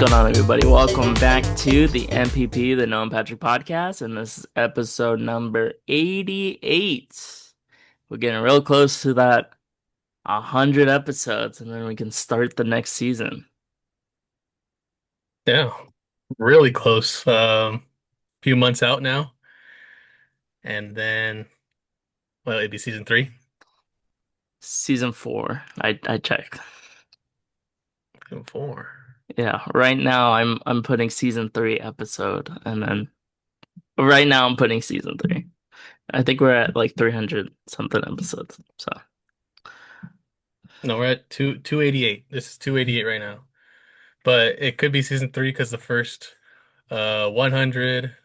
going on, everybody? Welcome back to the MPP, the Noam Patrick podcast, and this is episode number 88. We're getting real close to that 100 episodes, and then we can start the next season. Yeah, really close. Few months out now, and then it'd be season three. Season 4, I checked. Season four. Yeah, right now I'm putting season 3 episode, and then right now I'm putting season 3. I think we're at like 300 something episodes. So, No, we're at 288. This is 288 right now, but it could be season three because the first 100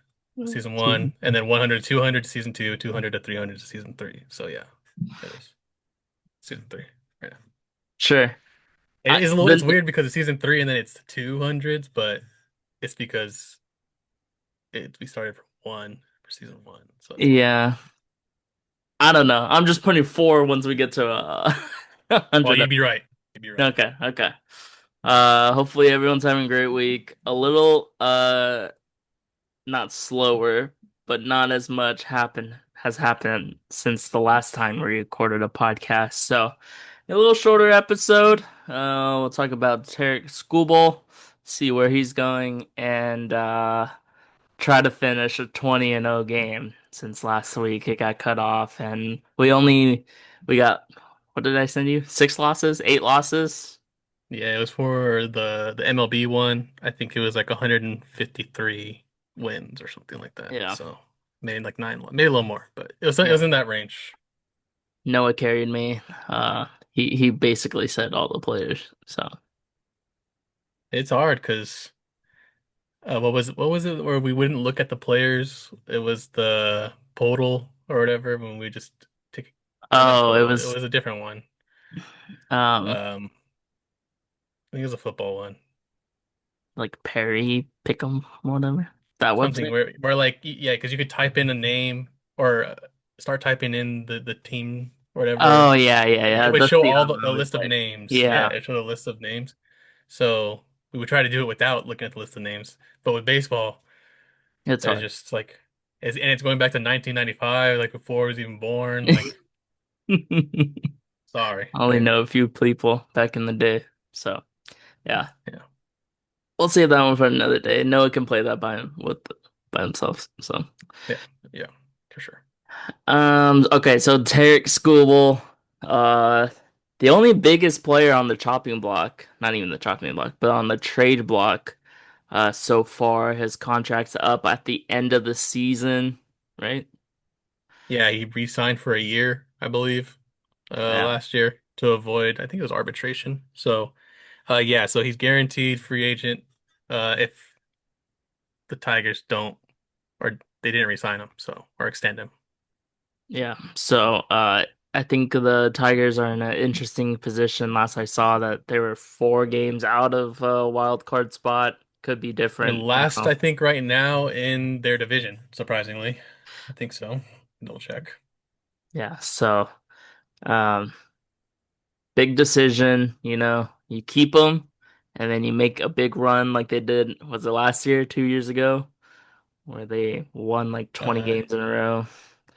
season season. one, and then 100 to 200 to season two, 200 to 300 to season three. So yeah, it is season three right now. Sure. It is a little. The It's weird because it's season three and then it's 200s, but it's because we started from one for season one, so that's why. Yeah, I don't know. I'm just putting 4 once we get to Well, 100. you'd be right. You'd be right. Okay, okay. Hopefully everyone's having a great week. A little not slower, but not as much has happened since the last time we recorded a podcast. So a little shorter episode. We'll talk about Tarek Skubal, see where he's going, and try to finish a 20-0 game since last week it got cut off and we got, what did I send you? 6 losses, 8 losses. Yeah, it was for the MLB one. I think it was like 153 wins or something like that. Yeah. So maybe like nine, maybe a little more, but it was Yeah. in that range. Noah carried me. He basically said all the players. So It's hard because what was it where we wouldn't look at the players? It was the total or whatever when we just take or not oh, it total. It was was a different one. um I think it was a football one. like Perry Pick'em, whatever. That Something website. where like yeah, because you could type in a name or start typing in the team or Oh whatever. yeah, yeah, It yeah. would That's show the all other the list of website. names. Yeah, Yeah. it showed a list of names. So we would try to do it without looking at the list of names. But with baseball, It's there's hard. just like it's going back to 1995, like before I was even born. Like, sorry, I only but know a few people back in the day. So yeah. yeah, We'll save that one for another day. Noah can play that by himself. So, yeah, yeah, for sure. okay, so Tarek Skubal, uh, the only biggest player on the chopping block, not even the chopping block, but on the trade block, so far, his contract's up at the end of the season, right? Yeah, he re-signed for a year, I believe, Yeah, last year to avoid, I think it was arbitration. So, yeah, so he's guaranteed free agent, if the Tigers don't, or they didn't re-sign him, so, or extend him. yeah. So, I think the Tigers are in an interesting position. Last I saw that they were 4 games out of a wild card spot. Could be They're different last, now. I think, right now in their division, surprisingly. I think so. Double check. Yeah, so um big decision, you keep them and then you make a big run like they did, was it last year, 2 years ago, where they won like 20 Uh, games in a row.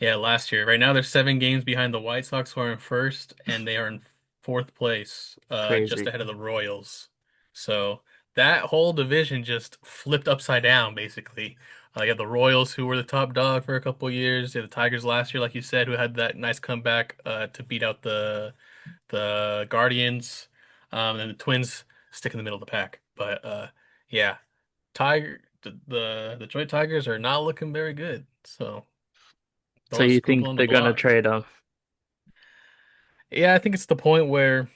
yeah, last year. Right now, they're 7 games behind the White Sox, who are in first, and they are in fourth place, just Crazy. ahead of the Royals. So that whole division just flipped upside down, basically. You have the Royals, who were the top dog for a couple years. You have the Tigers last year, like you said, who had that nice comeback to beat out the Guardians, and the Twins stick in the middle of the pack. But yeah, the Detroit Tigers are not looking very good. So So throw a you scoop think on the they're gonna block. trade him? Yeah, I think it's the point where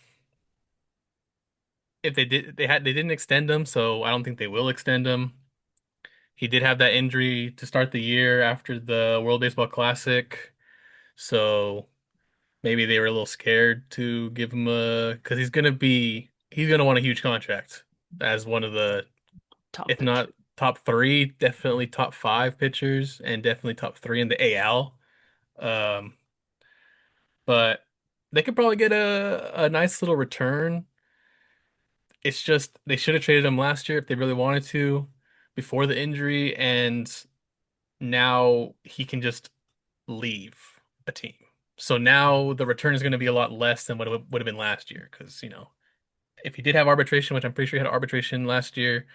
if they didn't extend him, so I don't think they will extend him. He did have that injury to start the year after the World Baseball Classic, so maybe they were a little scared to give him a because he's gonna want a huge contract as one of the, Top if pitcher. not top three, definitely top five pitchers and definitely top three in the AL. Um, but they could probably get a nice little return. it's just they should have traded him last year if they really wanted to before the injury, and now he can just leave a team. So now the return is going to be a lot less than what it would have been last year because, if he did have arbitration, which I'm pretty sure he had arbitration last year,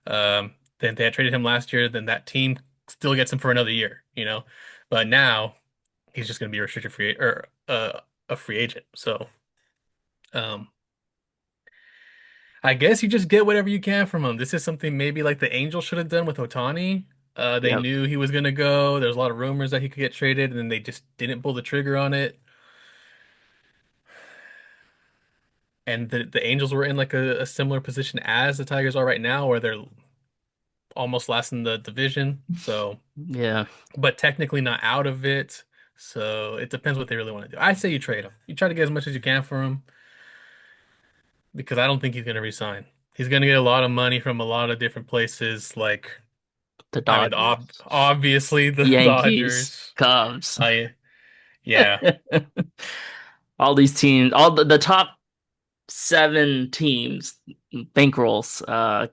then they had traded him last year, then that team still gets him for another year, you know. But now he's just going to be a restricted free or a free agent. So, um, I guess you just get whatever you can from him. This is something maybe like the Angels should have done with Otani. They Yep. knew he was going to go. There's a lot of rumors that he could get traded, and then they just didn't pull the trigger on it. And the Angels were in like a similar position as the Tigers are right now, where they're almost last in the division. So, Yeah. but technically not out of it. So it depends what they really want to do. I say you trade him. You try to get as much as you can for him because I don't think he's going to resign. He's going to get a lot of money from a lot of different places. Like, The I mean, Dodgers, obviously the Yankees, Dodgers. Cubs. I Yeah, All these teams, all the top seven teams, bankrolls,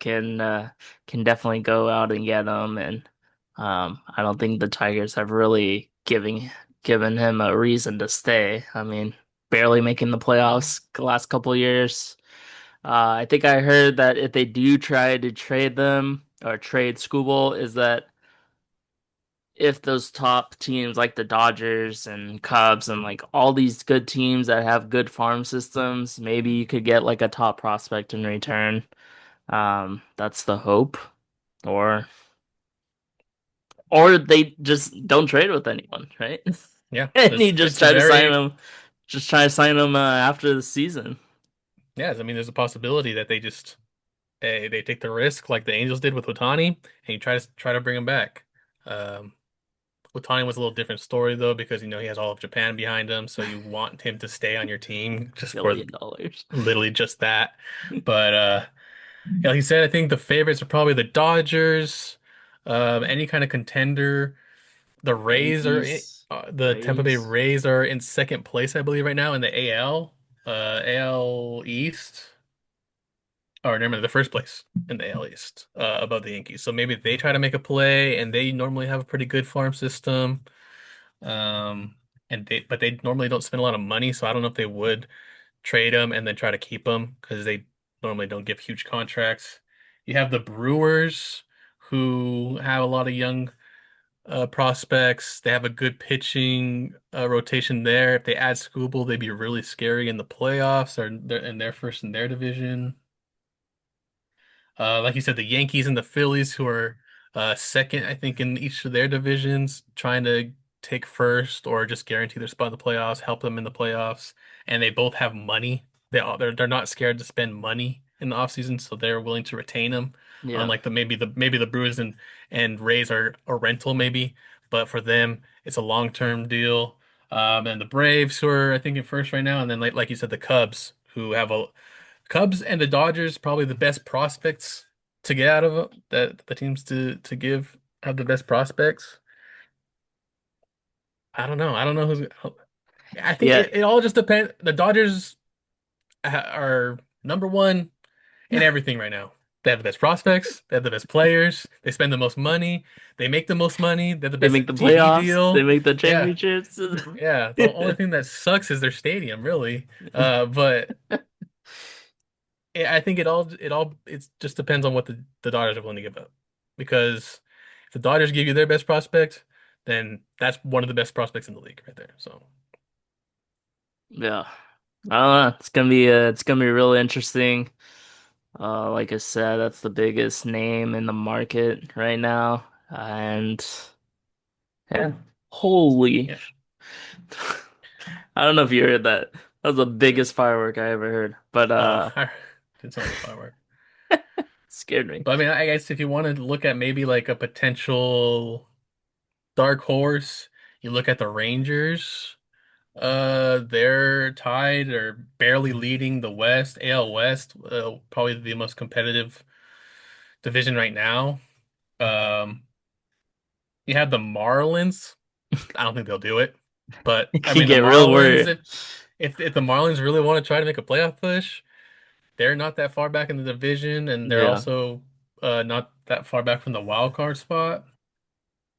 can definitely go out and get them. And I don't think the Tigers have really given him a reason to stay. I mean, barely making the playoffs the last couple of years. I think I heard that if they do try to trade them or trade Skubal, is that if those top teams like the Dodgers and Cubs and like all these good teams that have good farm systems, maybe you could get like a top prospect in return. That's the hope. Or or they just don't trade with anyone, right? yeah. And It's you just it's try to sign very them, just try to sign them after the season. yeah. I mean, there's a possibility that they take the risk like the Angels did with Otani, and you try to bring him back. Um, Otani was a little different story though because he has all of Japan behind him, so you want him to stay on your team just for $1 billion. literally just that. But yeah, like you said, I think the favorites are probably the Dodgers, any kind of contender. The Rays are Yankees, the Tampa Bay Rays. Rays are in second place, I believe, right now in the AL East. Or never mind, the first place in the AL East, above the Yankees. So maybe they try to make a play, and they normally have a pretty good farm system. Um, but they normally don't spend a lot of money, so I don't know if they would trade them and then try to keep them because they normally don't give huge contracts. You have the Brewers who have a lot of young prospects. They have a good pitching rotation there. If they add Skubal, they'd be really scary in the playoffs, or they're first in their division. Like you said, the Yankees and the Phillies, who are second, I think, in each of their divisions, trying to take first or just guarantee their spot in the playoffs, help them in the playoffs. And they both have money. They're not scared to spend money in the offseason, so they're willing to retain them. Yeah. Unlike the Brewers and Rays are a rental maybe, but for them it's a long-term deal. And the Braves, who are I think in first right now, and then like you said, the Cubs, who have a Cubs and the Dodgers probably the best prospects to get out of it, that the teams to give have the best prospects. I don't know. I don't know who's. I think Yeah. it all just depends. The Dodgers are number one in everything right now. They have the best prospects. They have the best players. They spend the most money. They make the most money. They have the They best make the TV playoffs, they deal. make the Yeah, championships. yeah. The only thing that sucks is their stadium, really. But I think it just depends on what the Dodgers are willing to give up. Because if the Dodgers give you their best prospect, then that's one of the best prospects in the league right there. So Yeah. I don't know. It's gonna be really interesting. Like I said, that's the biggest name in the market right now. And yeah, holy. yeah. I don't know if you heard that. That was the biggest firework I ever heard, but I did some of the firework. scared me. But I mean, I guess if you wanted to look at maybe like a potential dark horse, you look at the Rangers. They're tied or barely leading the West, AL West, probably the most competitive division right now. Um, you have the Marlins. I don't think they'll do it. But You I could mean, the get real Marlins, worried. if the Marlins really want to try to make a playoff push, they're not that far back in the division, and they're Yeah. also not that far back from the wild card spot.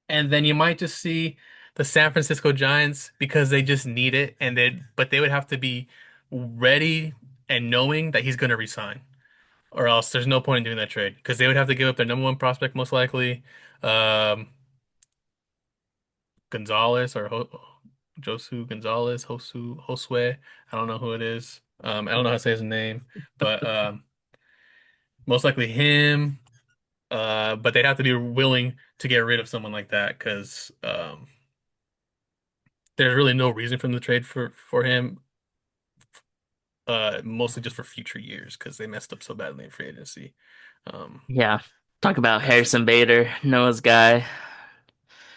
And then you might just see the San Francisco Giants because they just need it, and they would have to be ready and knowing that he's going to resign, or else there's no point in doing that trade because they would have to give up their number one prospect most likely, um, Gonzalez or Ho Josu Gonzalez, Josue. I don't know who it is. I don't know how to say his name, but most likely him. But they'd have to be willing to get rid of someone like that because there's really no reason for them to trade for him. Mostly just for future years because they messed up so badly in free agency. Um, Yeah. Talk about that's Harrison Bader, Noah's guy.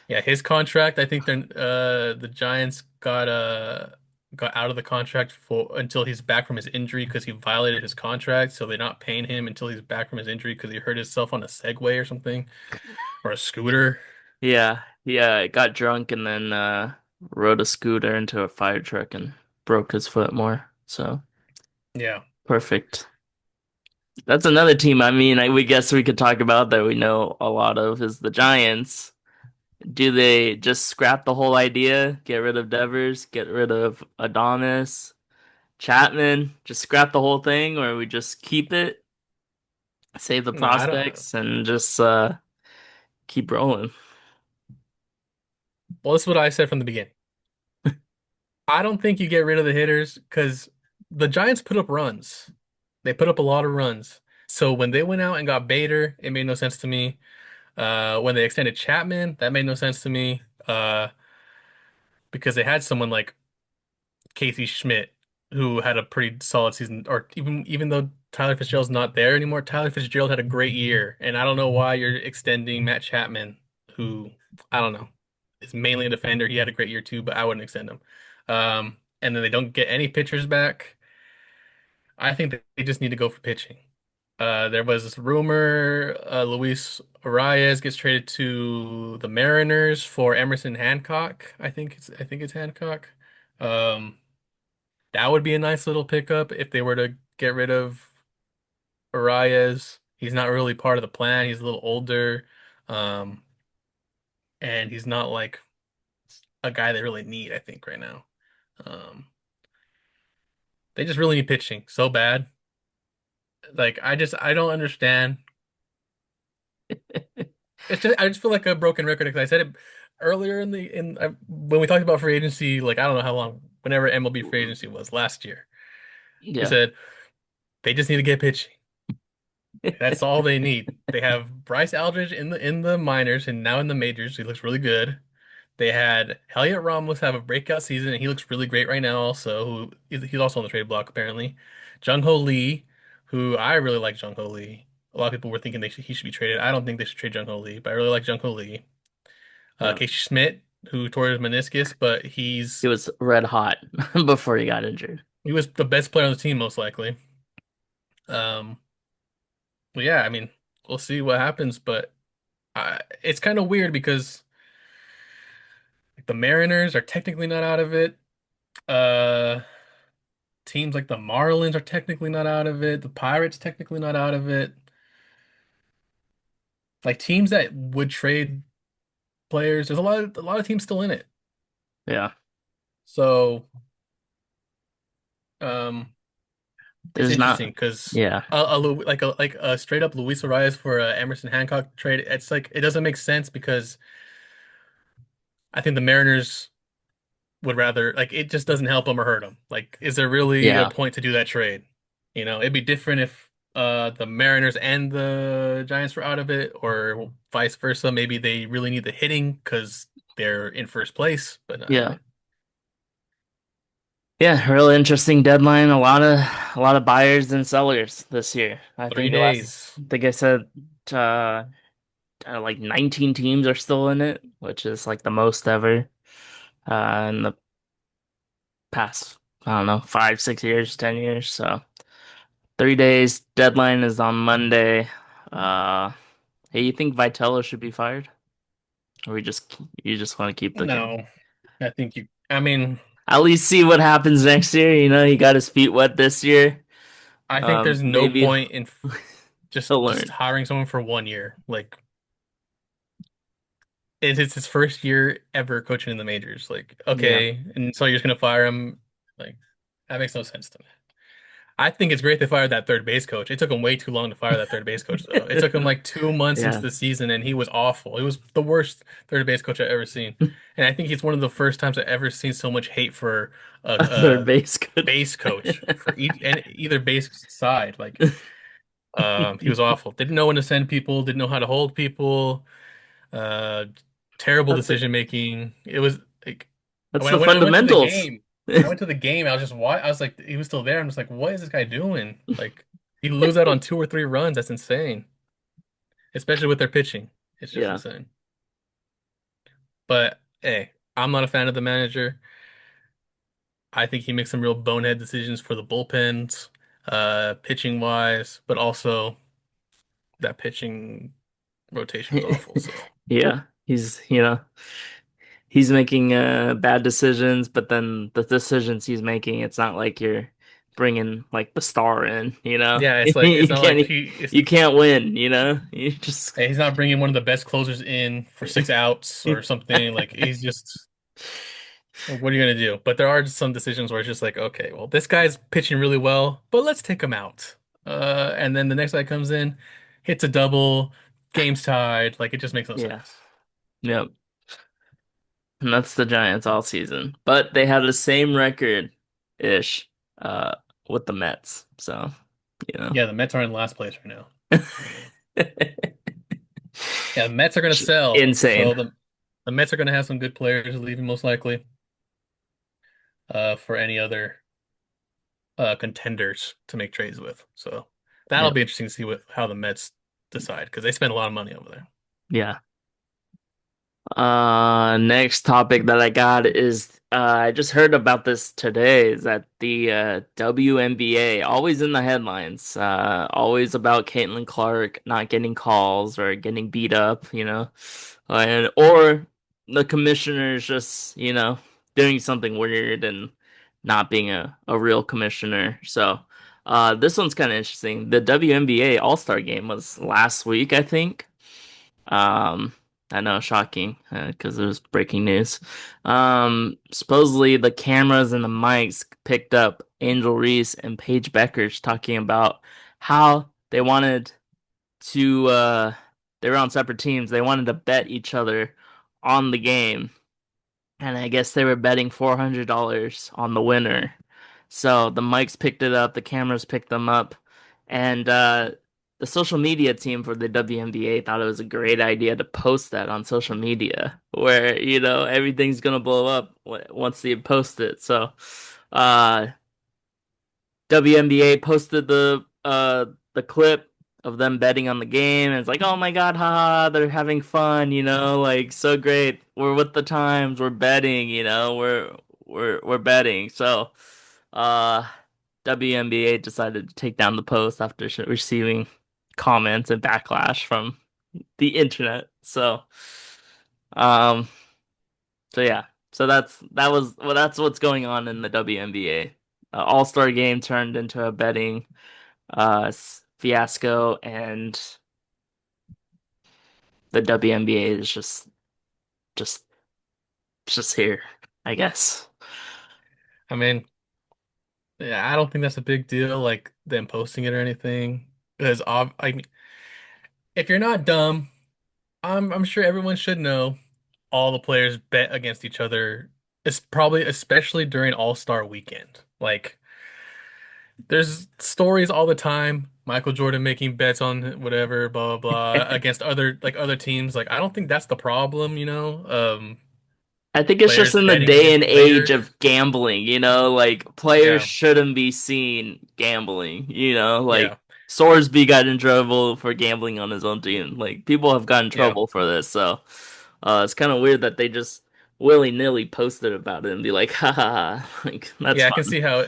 Yeah, his contract. I think the Giants got out of the contract for until he's back from his injury because he violated his contract. So they're not paying him until he's back from his injury because he hurt himself on a Segway or something or a scooter. Yeah. Yeah, got drunk and then rode a scooter into a fire truck and broke his foot more. So Yeah. perfect. That's another team. I mean, we guess we could talk about that we know a lot of is the Giants. Do they just scrap the whole idea, get rid of Devers, get rid of Adonis, Chapman, just scrap the whole thing, or we just keep it, save the No, I don't. prospects, and just keep rolling? Well, this is what I said from the beginning. I don't think you get rid of the hitters because the Giants put up runs. They put up a lot of runs. So when they went out and got Bader, it made no sense to me. When they extended Chapman, that made no sense to me. Because they had someone like Casey Schmidt who had a pretty solid season, or even though Tyler Fitzgerald's not there anymore, Tyler Fitzgerald had a great year, and I don't know why you're extending Matt Chapman, who I don't know is mainly a defender. He had a great year too, but I wouldn't extend him. And then they don't get any pitchers back. I think that they just need to go for pitching. There was this rumor Luis Arias gets traded to the Mariners for Emerson Hancock. I think it's Hancock. Um, that would be a nice little pickup if they were to get rid of Arias. He's not really part of the plan. He's a little older, um, and he's not like a guy they really need, I think, right now. Um, they just really need pitching so bad. Like I don't understand. I just feel like a broken record because I said it earlier when we talked about free agency, like I don't know how long, whenever MLB free agency was last year. We Yeah. said they just need to get pitching. That's all they need. They have Bryce Aldridge in the minors and now in the majors. He looks really good. They had Elliot Ramos have a breakout season and he looks really great right now also. He's also on the trade block apparently. Jung Ho Lee, who I really like Jung Ho Lee. A lot of people were thinking he should be traded. I don't think they should trade Jung Ho Lee, but I really like Jung Ho Lee. Yeah. Casey Schmidt, who tore his meniscus, but He was red hot before he got injured. he was the best player on the team most likely. Um, but yeah, I mean, we'll see what happens, but it's kind of weird because the Mariners are technically not out of it. Uh, Teams like the Marlins are technically not out of it. The Pirates technically not out of it. Like teams that would trade players, there's a lot of teams still in it. Yeah. So, um, it's There's not. interesting because Yeah. like a straight up Luis Arias for a Emerson Hancock trade, it's like it doesn't make sense because I think the Mariners would rather like it just doesn't help them or hurt them. Like, is there really a Yeah. point to do that trade? It'd be different if the Mariners and the Giants were out of it, or vice versa. Maybe they really need the hitting because they're in first place. But I Yeah. mean, Yeah, real interesting deadline. A lot of buyers and sellers this year. I 3 think days. I think I said uh, like 19 teams are still in it, which is like the most ever in the past, I don't know, 5, 6 years, 10 years. So 3 days. Deadline is on Monday. Uh, hey, you think Vitello should be fired? Or you just want to keep the kid? No, I think I mean, At least see what happens next year. He got his feet wet this year. I think there's no Maybe point in he'll just learn. hiring someone for 1 year. Like it's his first year ever coaching in the majors. Like, Yeah. okay, and so you're just gonna fire him? Like, that makes no sense to me. I think it's great they fired that third base coach. It took him way too long to fire that third base coach, though. It took him like 2 months into Yeah. the season, and he was awful. He was the worst third base coach I've ever seen. And I think he's one of the first times I've ever seen so much hate for A third a base coach. base coach for either base side. Like, he was awful. Didn't know when to send people. Didn't know how to hold people. Uh, Terrible That's it. decision making. It was like That's when the I went to the fundamentals. game, I went to the game. I was just I was like, he was still there. I'm just like, what is this guy doing? Like, he lose out on 2 or 3 runs. That's insane, especially with their pitching. It's just Yeah. insane. But hey, I'm not a fan of the manager. I think he makes some real bonehead decisions for the bullpens, pitching wise, but also that pitching rotation is awful. So Yeah. He's making bad decisions, but then the decisions he's making, it's not like you're bringing like the star in, you know? yeah, it's like it's You not like can't you can't win, you know? You just he's not bringing one of the best closers in for 6 outs or something. Like he's just like, what are you gonna do? But there are just some decisions where it's just like, okay, well, this guy's pitching really well, but let's take him out. And then the next guy comes in, hits a double, game's tied. Like it just makes no yeah. sense. Yep. And that's the Giants all season. But they had the same record ish uh with the Mets. So, you know. Yeah, the Mets are in last place right now. Yeah, the Mets are gonna sell, Insane. so the Mets are gonna have some good players leaving most likely. For any other contenders to make trades with. So that'll Yep. be interesting to see how the Mets decide because they spend a lot of money over there. Yeah. Next topic that I got is I just heard about this today is that the WNBA always in the headlines, always about Caitlin Clark not getting calls or getting beat up, you know, and or the commissioner's just, doing something weird and not being a real commissioner. So, this one's kind of interesting. The WNBA All-Star game was last week, I think. Um, I know, shocking, because it was breaking news. Supposedly the cameras and the mics picked up Angel Reese and Paige Beckers talking about how to, they were on separate teams. They wanted to bet each other on the game, and I guess they were betting $400 on the winner. So the mics picked it up, the cameras picked them up, and the social media team for the WNBA thought it was a great idea to post that on social media, where everything's gonna blow up once they post it. So, uh, WNBA posted the clip of them betting on the game, and it's like, oh my God, haha, they're having fun, like so great. We're with the times, we're betting, we're betting. So, uh, WNBA decided to take down the post after receiving comments and backlash from the internet. Um, so yeah, that's what's going on in the WNBA. All-Star game turned into a betting fiasco, and the WNBA is just just here, I guess. I mean, yeah, I don't think that's a big deal, like them posting it or anything. Because I mean, if you're not dumb, I'm sure everyone should know all the players bet against each other. It's probably especially during All-Star weekend. Like there's stories all the time. Michael Jordan making bets on whatever, blah blah blah, against other teams. Like I don't think that's the problem, you know. I think it's just Players in the betting day against and age players. of gambling, like players Yeah, shouldn't be seen gambling, like yeah, Sorsby got in trouble for gambling on his own team. Like people have gotten in yeah, trouble for this, so it's kind of weird that they just willy-nilly posted about it and be like, ha ha ha, like that's yeah. I can fun. see how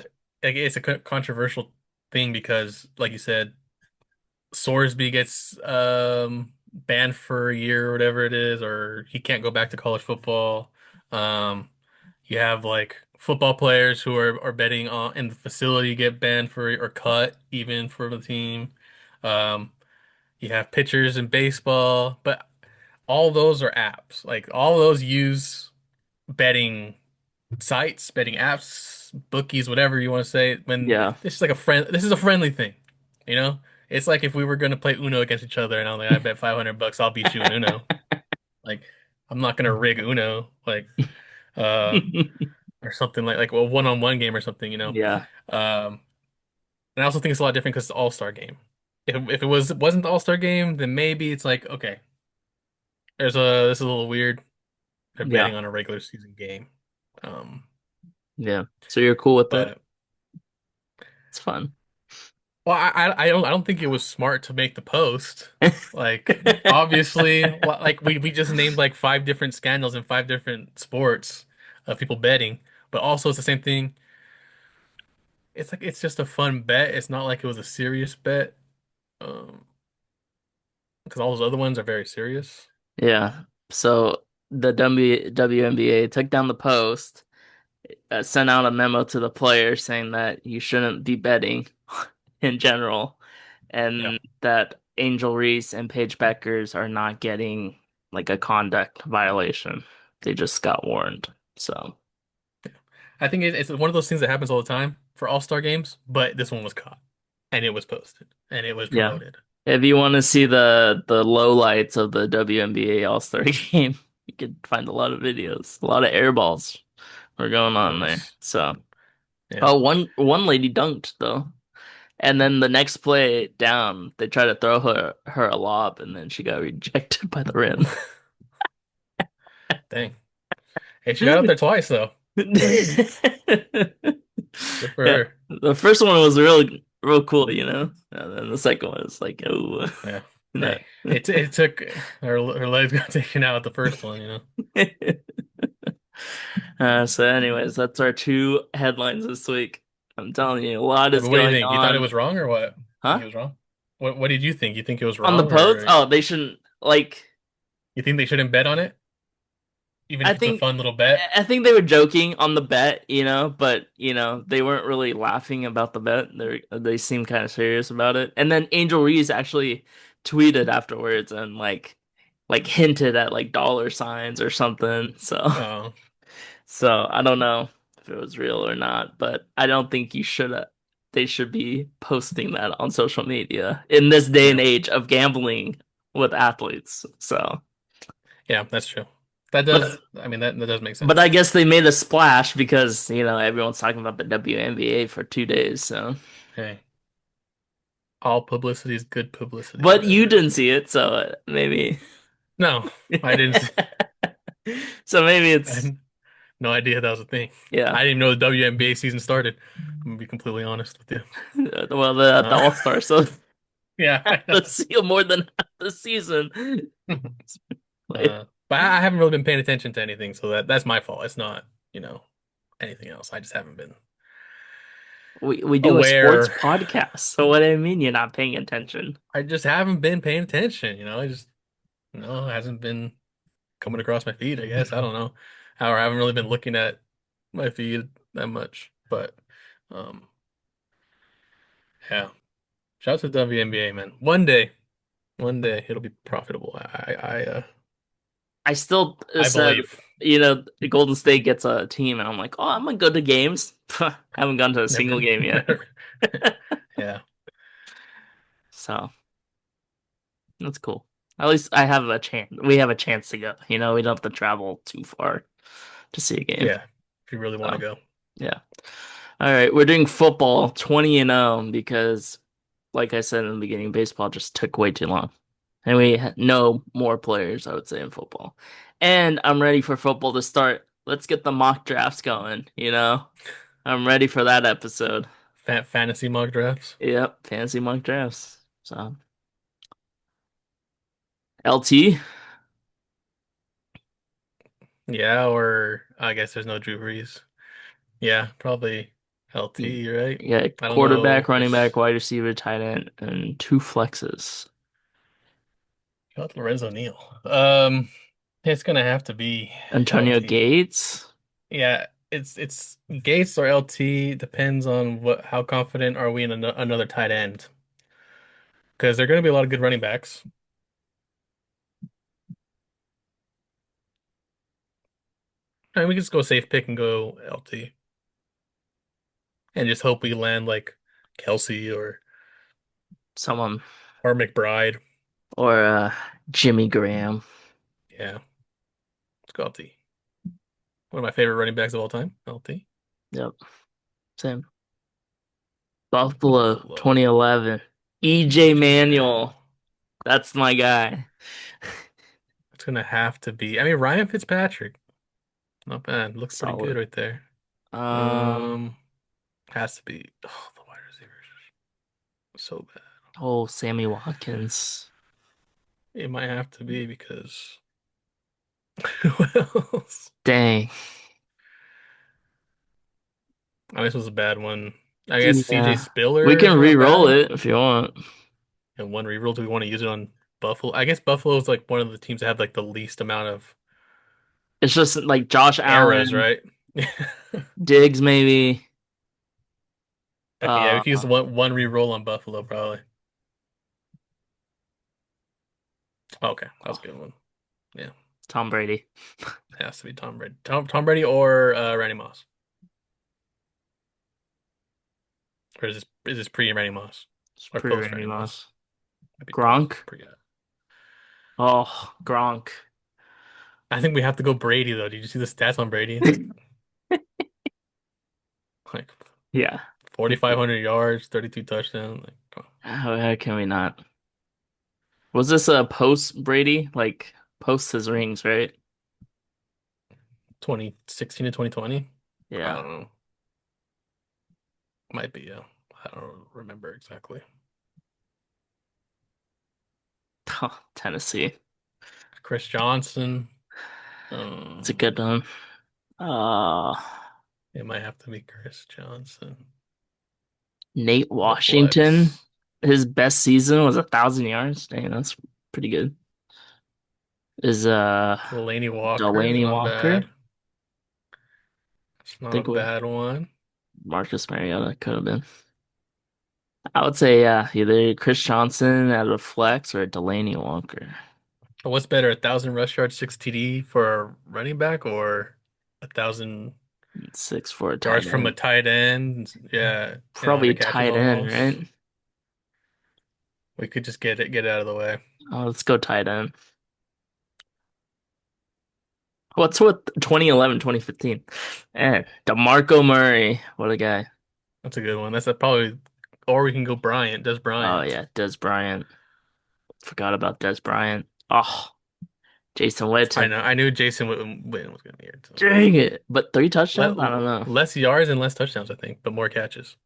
like, it's a controversial thing because, like you said, Sorsby gets banned for a year or whatever it is, or he can't go back to college football. Um, you have like football players who are betting on in the facility get banned for or cut even for the team. Um, you have pitchers in baseball, but all those are apps. Like all those use betting sites, betting apps, bookies, whatever you want to say. When Yeah. this is like a friend, this is a friendly thing, you know? It's like if we were gonna play Uno against each other, and I'm like, I bet $500 I'll beat you in Uno. Like, I'm not gonna rig Uno, like, uh, or something like a one-on-one game or something, you know? Yeah. Um, and I also think it's a lot different because it's an all-star game. If it wasn't the all-star game, then maybe it's like, okay, this is a little weird. They're Yeah. betting on a regular season game. Um, Yeah. So you're cool with it? but It's fun. Well, I don't think it was smart to make the post. Like obviously, like we just named like five different scandals in five different sports of people betting, but also it's the same thing. It's like it's just a fun bet. It's not like it was a serious bet. Um, because all those other ones are very serious. Yeah. So the WNBA took down the post, sent out a memo to the players saying that you shouldn't be betting in general, Yeah. and that Angel Reese and Paige Beckers are not getting like a conduct violation. They just got warned. So, I think it's one of those things that happens all the time for all-star games, but this one was caught and it was posted and it was yeah. promoted. If you want to see the lowlights of the WNBA All-Star game, you could find a lot of videos. A lot of air balls were going on there. Gross. So, Yeah. oh, one lady dunked though. And then the next play down, they tried to throw her a lob, and then she got rejected by the rim. Dang. Hey, she got up there twice though. Good. Good for Yeah, her. the first one was real cool, and then the second one was like, oh, Yeah. no. Hey, it took her legs got taken out at the first one, you know. So, anyways, that's our two headlines this week. I'm telling you, a lot Yeah, is but what do you going think? You thought it on. was wrong or what? Think Huh? it was wrong? What did you think? You think it was On the wrong post? or Oh, they shouldn't like. you think they shouldn't bet on it? Even I if it's a think fun little bet? I think they were joking on the bet, but they weren't really laughing about the bet. They seemed kind of serious about it. And then Angel Reese actually tweeted afterwards and like hinted at like dollar signs or something. So Oh, so I don't know if it was real or not, but I don't think they should be posting that on social media in this day and yeah. age of gambling with athletes. So, Yeah, that's true. That does, but I mean that does make But I sense. guess they made a splash because, everyone's talking about the WNBA for 2 days, so. Hey, all publicity is good publicity or But you whatever. didn't see it, so maybe. No, I didn't So maybe I it's, had no idea that was a thing. yeah. I didn't even know the WNBA season started. I'm gonna be completely honest with you. Well, the Uh, All-Star, so yeah, I have to see more than half the season. know. Wait, But I haven't really been paying attention to anything, so that's my fault. It's not, you know, anything else. I just haven't been we do a sports aware. podcast, so what do you mean you're not paying attention? I just haven't been paying attention, I just, it hasn't been coming across my feed, I guess. I don't know. Or I haven't really been looking at my feed that much. But yeah. Shout out to the WNBA, man. One day it'll be profitable. I still I said, believe. Golden State gets a team, and I'm like, oh, I'm gonna go to games. Haven't gone to a single Never, game yet. never. Yeah. So. That's cool. At least I have a chance. We have a chance to go. We don't have to travel too far to see a game. Yeah. If you really want to So, go. yeah. All right, we're doing football 20 and 0 because, like I said in the beginning, baseball just took way too long. And we know more players, I would say, in football. And I'm ready for football to start. Let's get the mock drafts going. I'm ready for that episode. Fantasy mock drafts. Yep, fancy mock drafts. So, LT. Yeah, or I guess there's no Drew Brees. Yeah, probably LT, right? Yeah, I don't quarterback, know. running back, wide receiver, tight end, and two flexes. Shout out Lorenzo Neal. It's gonna have to be Antonio LT. Gates. Yeah, it's Gates or LT depends on what how confident are we in another tight end because there are going to be a lot of good running backs. And we can just go safe pick and go LT and just hope we land like Kelsey Someone or McBride. or Jimmy Graham. Yeah, let's go LT. One of my favorite running backs of all time, LT. Yep, same. Buffalo Buffalo. 2011. EJ EJ Manuel. Manuel. That's my guy. It's gonna have to be. I mean, Ryan Fitzpatrick. Not bad. Looks pretty good Solid. right there. Um, Um, has to be. Oh, the wide receivers so bad. oh, Sammy Watkins. It might have to be because who else? Dang. I mean, this was a bad one. I guess CJ Yeah. We Spiller can is not re-roll bad. it if you want. And one reroll, do we want to use it on Buffalo? I guess Buffalo is like one of the teams that have like the least amount of It's just like Josh eras, Allen, right? Diggs maybe. Okay, yeah, we Uh, can use one reroll on Buffalo probably. Okay, that was a good one. Yeah, Tom Brady. it has to be Tom Brady. Tom Brady or Randy Moss. Or is this pre Randy Moss It's or pretty post Randy Randy Moss? Moss. Maybe post Gronk. pre. Oh, Gronk. I think we have to go Brady though. Did you see the stats on Brady? Like Yeah. 4,500 yards, 32 touchdowns. Like come on. How can we not? Was this a post Brady? Like post his rings, right? 2016 to 2020. I Yeah. don't know. Might be. Yeah, I don't remember exactly. Tennessee. Chris Johnson. It's a good one. Uh, It might have to be Chris Johnson Nate or Washington. flex. His best season was 1,000 yards. Dang, that's pretty good. Is Delaney Walker is Delaney not Walker? bad. It's I not a think we bad one. Marcus Mariota could have been. I would say yeah, either Chris Johnson at a flex or Delaney Walker. What's better, 1,000 rush yards, 6 TD for a running back, or 6 for a1,000 yards tight from a end. tight end? Yeah, and Probably 100 catches tight end, almost. right? We could just get it out of the way. Let's go tight end. What's with 2011, 2015? And DeMarco Murray. What a guy. That's a good one. That's a probably, or we can go Bryant. Des Oh Bryant. yeah, Des Bryant. Forgot about Des Bryant. Oh, Jason I Witten. know. I knew Jason Witten was going to be here too. Dang it. But 3 touchdowns? Let, I don't know. less yards and less touchdowns, I think, but more catches.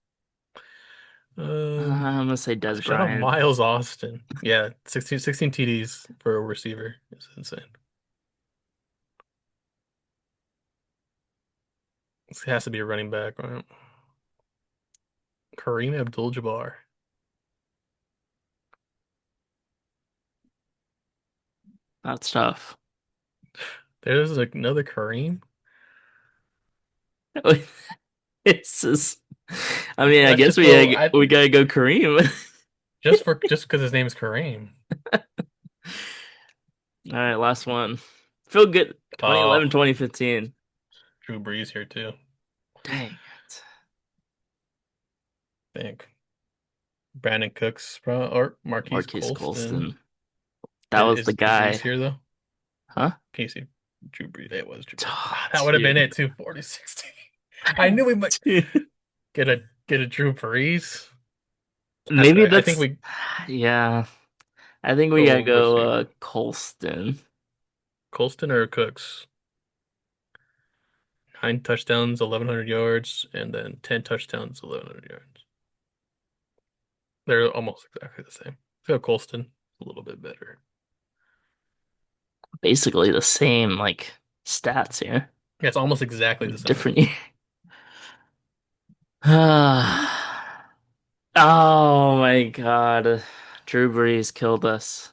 Um, I'm gonna say Des Shout out Bryant. Miles Austin. Yeah, 16 TDs for a receiver. It's insane. This has to be a running back, right? Kareem Abdul-Jabbar. That's tough. There's like another Kareem. It's just, I mean, I Let's guess just go. we gotta go Kareem. Just because his name is Kareem. All right, last one. Feel good. Oh, 2011, 2015. Drew Brees here too. Dang it. I think Brandon Cooks or Marquise Marquise Colston. Colston. That was the Is Drew Brees guy. here though? Huh? Can you see Drew Brees? It was Drew Brees. Oh, That would have been dude. it too. 40-16. I knew we might Dude. get a Drew Brees. That's Maybe right. I think that's, we yeah. I think we gotta go go receiver. Colston. Colston or Cooks? 9 touchdowns, 1,100 yards, and then 10 touchdowns, 1,100 yards. They're almost exactly the same. Let's go Colston. A little bit better. Basically the same like stats here. Yeah, it's almost exactly the same. Different year. Oh my God. Drew Brees killed us.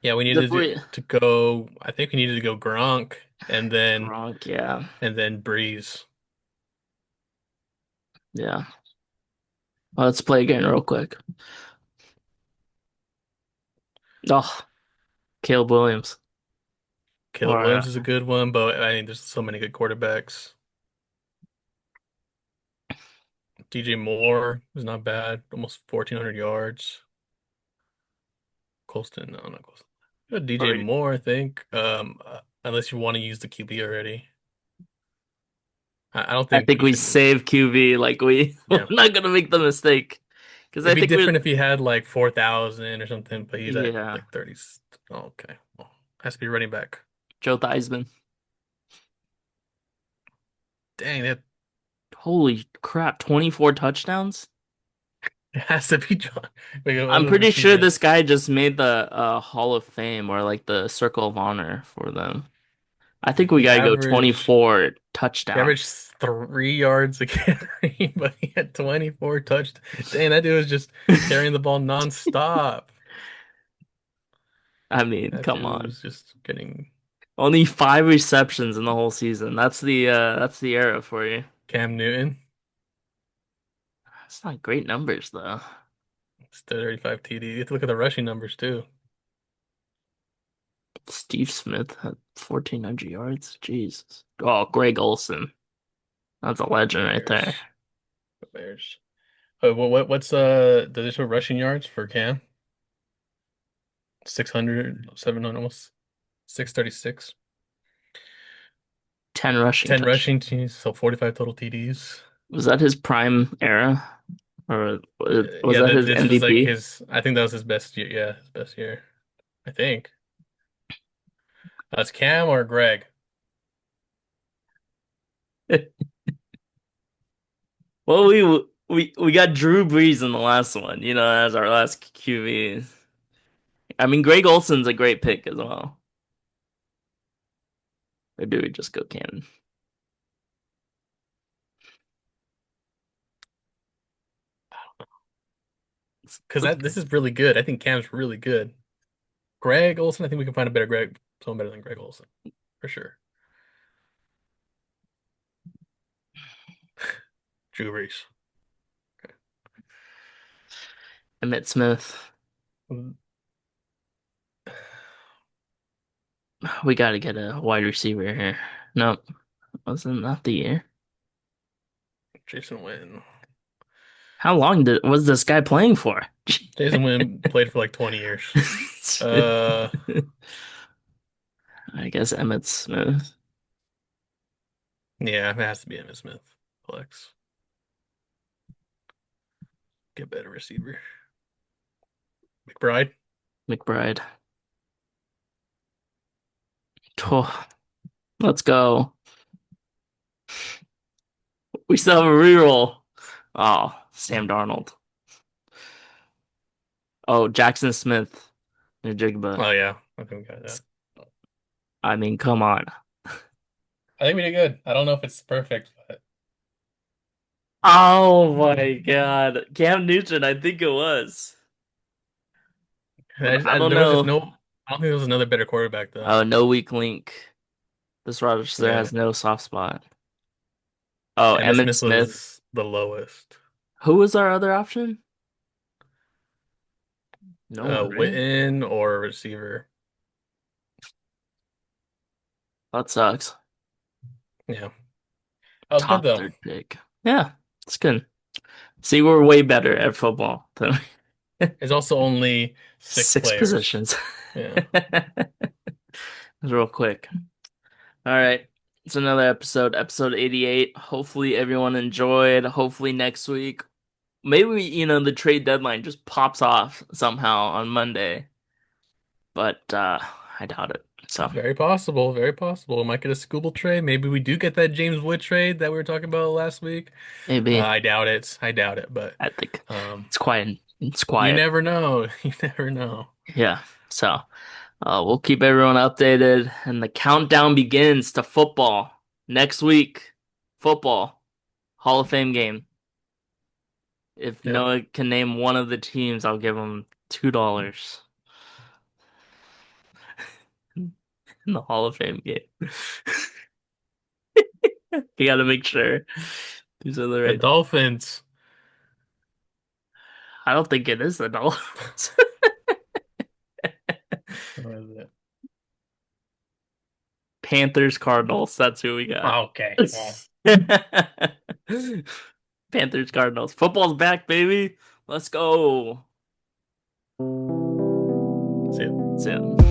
Yeah, we If needed we to go. I think we needed to go Gronk Gronk, yeah. and then Breeze. Yeah. Well, let's play again real quick. Oh, Caleb Williams. Caleb Or Williams is a good one, but I think there's so many good quarterbacks. DJ Moore is not bad, almost 1,400 yards. Colston, no, not Colston. DJ or Moore, I think. Unless you want to use the QB already. I don't I think think we we should. save QB. Like we're Yeah, not gonna make the mistake because it'd I be think we're different if he had like 4,000 or something, but he's at yeah. like 30. Oh, okay, well, has to be running back. Joe Theismann. Dang, that Holy crap! 24 touchdowns. it has to be John. Wait, what I'm was pretty sure receivers? this guy just made the Hall of Fame or like the Circle of Honor for them. I think we He gotta go averaged 24 he touchdowns. averaged 3 yards a carry, but he had 24 touched. Dang, that dude was just carrying the ball nonstop. I mean, That come dude on. was just getting Only 5 receptions in the whole season. That's the era for you. Cam Newton. That's not great numbers though. It's 35 TD. You have to look at the rushing numbers too. Steve Smith had 1,400 yards. Jesus. Oh, Greg Olson. That's a legend right there. Bears. Bears. What's the additional rushing yards for Cam? 600, 700, almost 636. 10 rushing 10 touchdowns. rushing teams, so 45 total TDs. Was that his prime era? Or was Yeah, that his this was like MVP? his, I think that was his best year. Yeah, his best year. I think. That's Cam or Greg. Well, we got Drew Brees in the last one, as our last QB. I mean, Greg Olson's a great pick as well. Or do we just go Cannon? Because Let's that go. this is really good. I think Cam's really good. Greg Olson, I think we can find a better Greg, someone better than Greg Olson, for sure. Drew Brees. Emmitt Smith. Mm, We got to get a wide receiver here. Nope, wasn't that the year? Jason Witten. How long was this guy playing for? Jason Witten played for like 20 years. Uh, I guess Emmitt Smith. yeah, it has to be Emmitt Smith. Flex. Get better receiver. McBride. McBride. Oh, let's go. We still have a reroll. Oh, Sam Darnold. Oh, Jackson Smith. Jigba. Oh yeah, I think we got that. I mean, come on. I think we did good. I don't know if it's perfect, but Oh my God. Cam Newton, I think it was. But I don't there was just know. no. I don't think there was another better quarterback though. Oh, no weak link. This roster Yeah, has no soft spot. Oh, Emmitt Emmitt Smith Smith. was the lowest. Who was our other option? No one, right? Witten or receiver. That sucks. Yeah, that was good Top though. third pick. Yeah, it's good. See, we're way better at football than It's also only six six players. positions. Yeah, Real quick. All right. It's another episode, episode 88. Hopefully everyone enjoyed. Hopefully next week, maybe, the trade deadline just pops off somehow on Monday, but I doubt it. So very possible. Very possible. We might get a Skubal trade. Maybe we do get that James Wood trade that we were talking about last week. maybe I doubt it. I doubt it. But I think um, it's quiet. It's you quiet. never know. You never know. Yeah. So we'll keep everyone updated, and the countdown begins to football next week. Football Hall of Fame game. If Yep. Noah can name one of the teams, I'll give him $2 in the Hall of Fame game. You gotta make sure. These are the The right. Dolphins. I don't think it is the Dolphins. What is it? Panthers, Cardinals. That's who we got. Okay. Well, Panthers, Cardinals. Football's back, baby. Let's go. that's it. That's it.